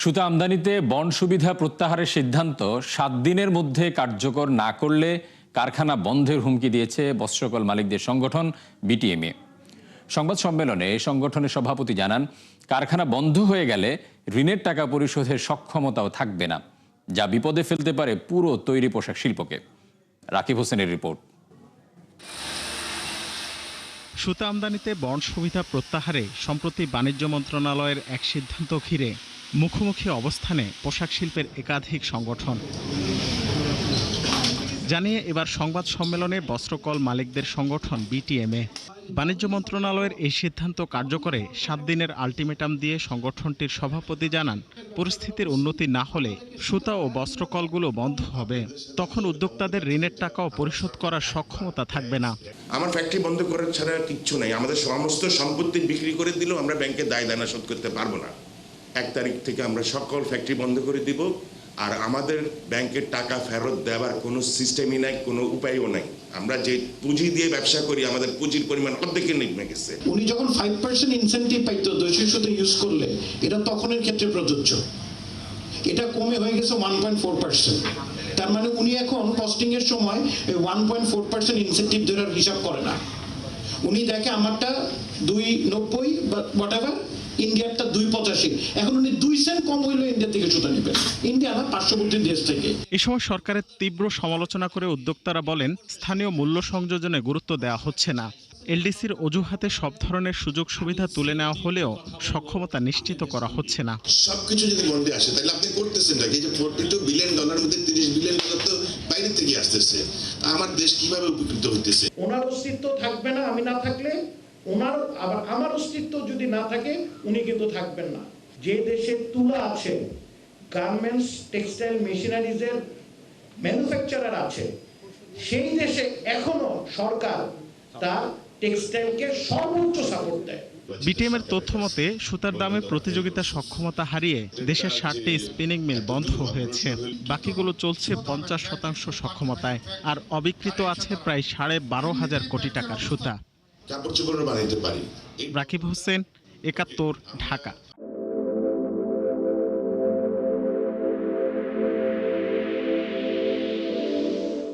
সুতা আমদানিতে বন্ড সুবিধা প্রত্যাহারের সিদ্ধান্ত 7 দিনের মধ্যে কার্যকর না করলে কারখানা বন্ধের হুমকি দিয়েছে বস্ত্রকল মালিকদের সংগঠন বিটিএমএ। সংবাদ সম্মেলনে সংগঠনের সভাপতি জানান, কারখানা বন্ধ হয়ে গেলে ঋণের টাকা পরিশোধের সক্ষমতাও থাকবে না, যা বিপদে ফেলতে পারে পুরো তৈরি পোশাক শিল্পকে। রাকিব হোসেনের রিপোর্ট। সুতা আমদানিতে বন্ড সুবিধা প্রত্যাহারে সম্প্রতি বাণিজ্য মন্ত্রণালয়ের এক সিদ্ধান্ত ঘিরে মুখোমুখি অবস্থানে পোশাক শিল্পের একাধিক সংগঠন। জানিয়ে এবার সংবাদ সম্মেলনে বস্ত্রকল মালিকদের সংগঠন বিটিএমএ। বাণিজ্য মন্ত্রণালয়ের এই সিদ্ধান্ত কার্যকরে 7 দিনের আলটিমেটাম দিয়ে সংগঠনটির সভাপতি জানান, পরিস্থিতির উন্নতি না হলে সুতা ও বস্ত্রকলগুলো বন্ধ হবে। তখন উদ্যোক্তাদের ঋণের টাকাও পরিশোধ করার সক্ষমতা থাকবে না। আমার ফ্যাক্টরি বন্ধ করার ছাড়া কিচ্ছু নাই। আমাদের সমস্ত সম্পত্তি বিক্রি করে দিলেও আমরা ব্যাংকে দায় দানা শোধ করতে পারবো না। 1 তারিখ থেকে আমরা সকল ফ্যাক্টরি বন্ধ করে দিব, আর আমাদের ব্যাংকের টাকা ফেরত দেওয়ার কোনো সিস্টেমই নাই, কোনো উপায়ও নাই। আমরা যে পুঁজি দিয়ে ব্যবসা করি, আমাদের পুঁজির পরিমাণ অর্ধেকে নেমে গেছে। উনি যখন 5% ইনসেন্টিভ পাইতো দোষীর সাথে ইউজ করলে, এটা তখনের ক্ষেত্রে প্রযোজ্য। এটা কমে হয়ে গেছে 1.4%। তার মানে উনি এখন কস্টিং এর সময় 1.4% ইনসেন্টিভ ধরে হিসাব করে না। উনি দেখে আমারটা 2.90 বা হোয়াটএভার, ইন্ডিয়ারটা 2.85। এখন উনি 2 সেন্ট কম হইলেও ইন্ডিয়া থেকে সুতা নেবেন, ইন্ডিয়া না পার্শ্ববর্তী দেশ থেকে। এ সময় সরকারের তীব্র সমালোচনা করে উদ্যোক্তারা বলেন, স্থানীয় মূল্য সংযোজনে গুরুত্ব দেওয়া হচ্ছে না। এলডিসির অজুহাতে সব ধরনের সুযোগ সুবিধা তুলে নেওয়া হলেও সক্ষমতা নিশ্চিত করা হচ্ছে না। সবকিছু যদি বন্ধে আসে তাহলে আপনি করতেছেন না, এই যে $42 বিলিয়ন মধ্যে $30 বিলিয়ন তো বাইরে থেকে আসতেছে, আমার দেশ কিভাবে উপকৃত হইতেছে? ওনার অস্তিত্ব থাকবে না আমি না থাকলে, ওনার আবার আমার অস্তিত্ব যদি না থাকে উনি কিন্তু থাকবেন না। যে দেশে তুলা আছে, গার্মেন্টস, টেক্সটাইল, মেশিনারিজের ম্যানুফ্যাকচারার আছে, সেই দেশে এখনো সরকার তার টেক্সটাইলকে সর্বোচ্চ সাপোর্ট দেয়। বিটিএমের তথ্য মতে সুতার দামে প্রতিযোগিতা সক্ষমতা হারিয়ে দেশের 60টি স্পিনিং মিল বন্ধ হয়েছে। বাকিগুলো চলছে 50% সক্ষমতায়, আর অবিকৃত আছে প্রায় 12,500 কোটি টাকার সুতা। কাপড় চোপড় বানাইতে পারি। রাকিব হোসেন, 71, ঢাকা।